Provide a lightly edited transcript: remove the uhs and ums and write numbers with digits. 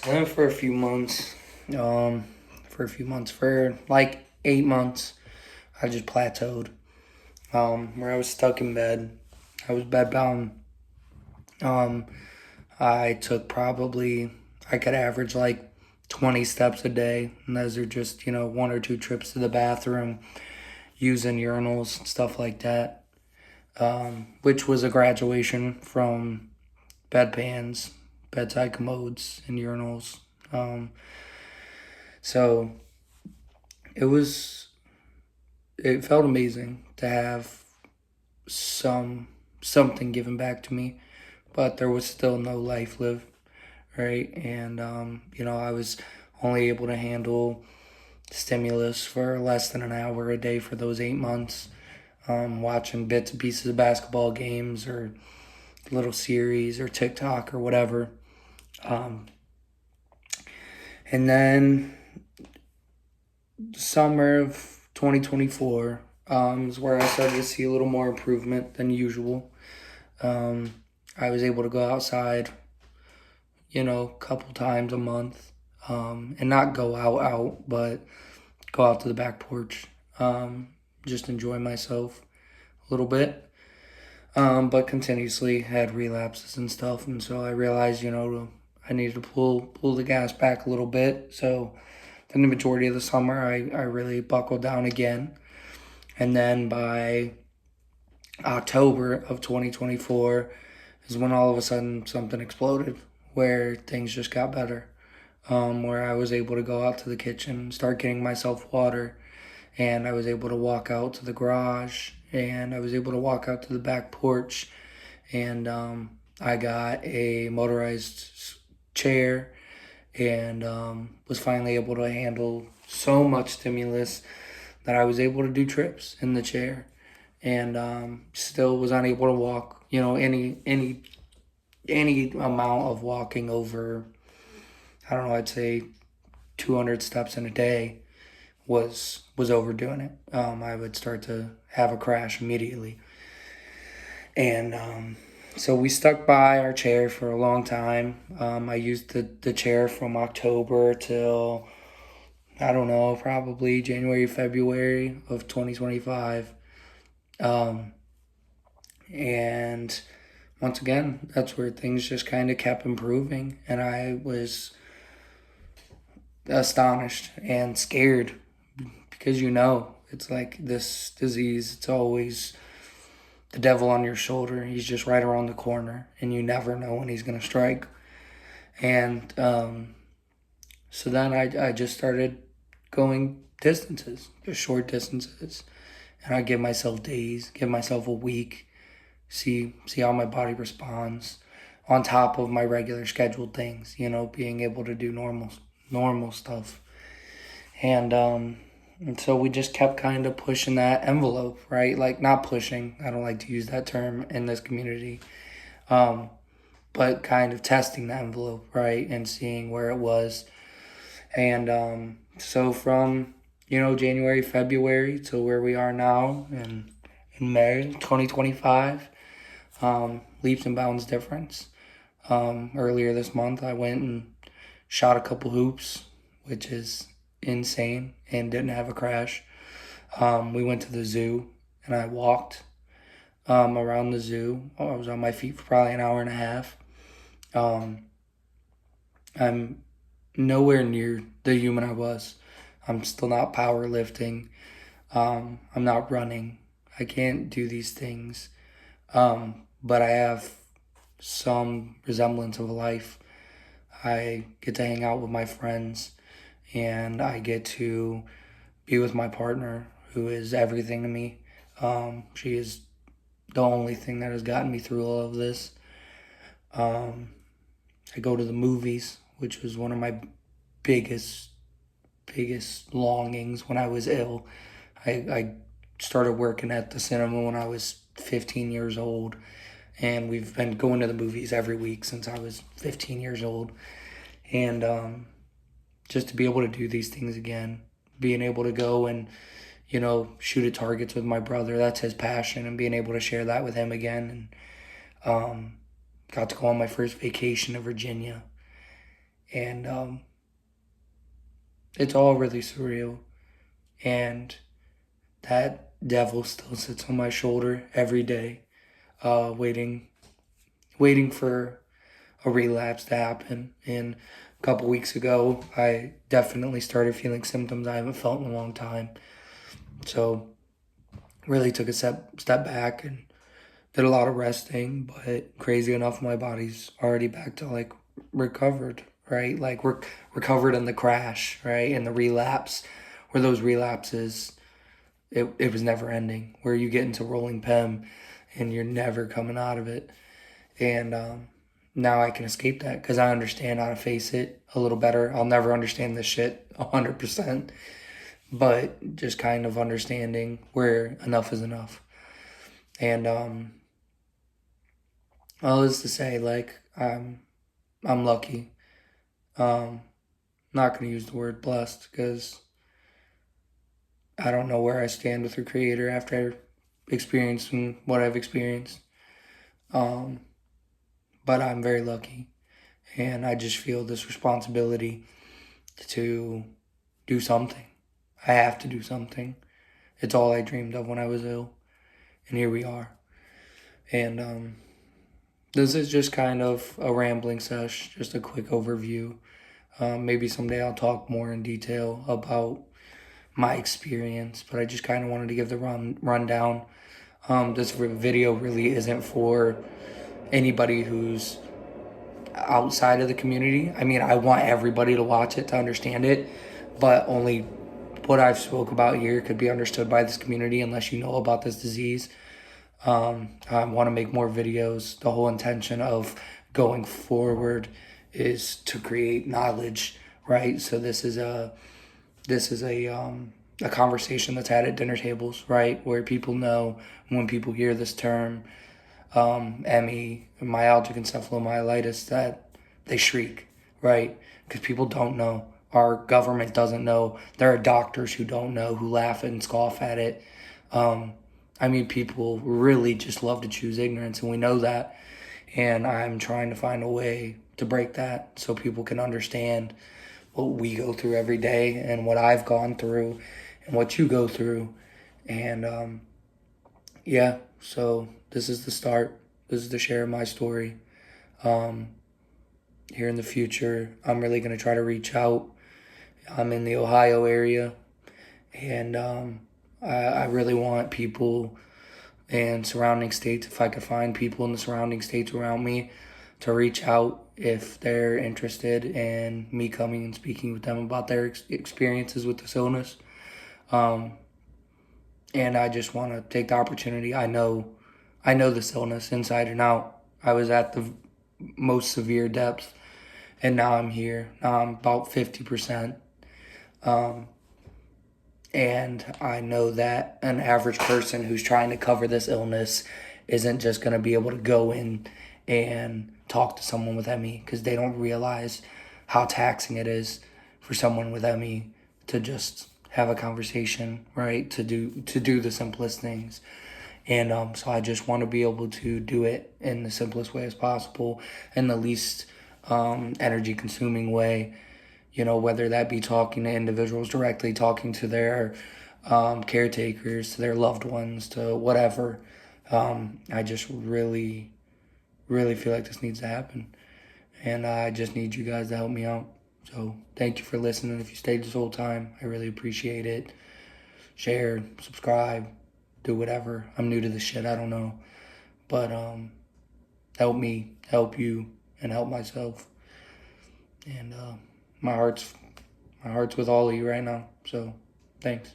And for a few months, for like 8 months, I just plateaued. Where I was stuck in bed. I was bedbound. Um, I took probably, I could average like 20 steps a day. And those are just, one or two trips to the bathroom, using urinals and stuff like that. Which was a graduation from bedpans, bedside commodes, and urinals. Um, so it was, it felt amazing to have something given back to me, but there was still no life lived, right? And I was only able to handle stimulus for less than an hour a day for those 8 months, watching bits and pieces of basketball games or little series or TikTok or whatever. Um, and then summer of 2024 is where I started to see a little more improvement than usual. Um, I was able to go outside, a couple times a month, and not go out, but go out to the back porch, just enjoy myself a little bit. But continuously had relapses and stuff, and so I realized, I needed to pull the gas back a little bit. So then the majority of the summer, I really buckled down again, and then by October of 2024 is when all of a sudden something exploded, where things just got better. Where I was able to go out to the kitchen, start getting myself water, and I was able to walk out to the garage, and I was able to walk out to the back porch, and I got a motorized chair, and was finally able to handle so much stimulus that I was able to do trips in the chair, and still was unable to walk. Any amount of walking over, I don't know, I'd say 200 steps in a day was overdoing it. I would start to have a crash immediately. And so we stuck by our chair for a long time. I used the chair from October till, I don't know, probably January, February of 2025. Um, and once again, that's where things just kind of kept improving. And I was astonished and scared because it's like this disease, it's always the devil on your shoulder. He's just right around the corner, and you never know when he's going to strike. And so then I just started going distances, just short distances. And I give myself days, give myself a week, see how my body responds on top of my regular scheduled things, being able to do normal stuff. And so we just kept kind of pushing that envelope, right? Like, not pushing, I don't like to use that term in this community, um, but kind of testing the envelope, right? And seeing where it was. And so from, January, February to where we are now in May 2025, leaps and bounds difference. Earlier this month, I went and shot a couple hoops, which is insane, and didn't have a crash. We went to the zoo, and I walked around the zoo. I was on my feet for probably an hour and a half. Um, I'm nowhere near the human I was. I'm still not powerlifting. I'm not running. I can't do these things. But I have some resemblance of a life. I get to hang out with my friends, and I get to be with my partner, who is everything to me. She is the only thing that has gotten me through all of this. Um, I go to the movies, which was one of my biggest, biggest longings when I was ill. I started working at the cinema when I was 15 years old, and we've been going to the movies every week since I was 15 years old. And just to be able to do these things again, being able to go and, shoot at targets with my brother, that's his passion, and being able to share that with him again. And got to go on my first vacation to Virginia. And it's all really surreal. And that devil still sits on my shoulder every day, waiting for a relapse to happen. And a couple weeks ago, I definitely started feeling symptoms I haven't felt in a long time. So really took a step back and did a lot of resting. But crazy enough, my body's already back to like recovered, right? Like we're recovered in the crash, right? In the relapse, where those relapses, it was never ending. Where you get into rolling PEM and you're never coming out of it. And now I can escape that because I understand how to face it a little better. I'll never understand this shit 100%, but just kind of understanding where enough is enough. And all is to say, like I'm lucky. Not gonna use the word blessed because I don't know where I stand with the Creator after experiencing what I've experienced. Um, but I'm very lucky, and I just feel this responsibility to do something. I have to do something. It's all I dreamed of when I was ill, and here we are. And this is just kind of a rambling sesh, just a quick overview. Maybe someday I'll talk more in detail about my experience, but I just kind of wanted to give the rundown. This video really isn't for anybody who's outside of the community. I mean, I want everybody to watch it to understand it, but only what I've spoke about here could be understood by this community unless you know about this disease. I want to make more videos. The whole intention of going forward is to create knowledge, right? So this is a conversation that's had at dinner tables, right, where people know when people hear this term, ME, myalgic encaphalomyelitis, that they shriek, right? Because people don't know. Our government doesn't know. There are doctors who don't know, who laugh and scoff at it. I mean, people really just love to choose ignorance, and we know that. And I'm trying to find a way to break that so people can understand what we go through every day and what I've gone through and what you go through. And yeah, so this is the start. This is the share of my story. Here in the future, I'm really going to try to reach out. I'm in the Ohio area, and I really want people and surrounding states, if I could find people in the surrounding states around me, to reach out if they're interested in me coming and speaking with them about their experiences with this illness. And I just want to take the opportunity. I know this illness inside and out. I was at the most severe depth, and now I'm here. Now I'm about 50%. And I know that an average person who's trying to cover this illness isn't just going to be able to go in and talk to someone with ME because they don't realize how taxing it is for someone with ME to just have a conversation, right? To do the simplest things. And so I just want to be able to do it in the simplest way as possible, in the least energy consuming way. You know, whether that be talking to individuals directly, talking to their caretakers, to their loved ones, to whatever. I just really, really feel like this needs to happen. And I just need you guys to help me out. So thank you for listening. If you stayed this whole time, I really appreciate it. Share, subscribe, do whatever. I'm new to this shit, I don't know. But help me, help you, and help myself. And my heart's with all of you right now. So thanks.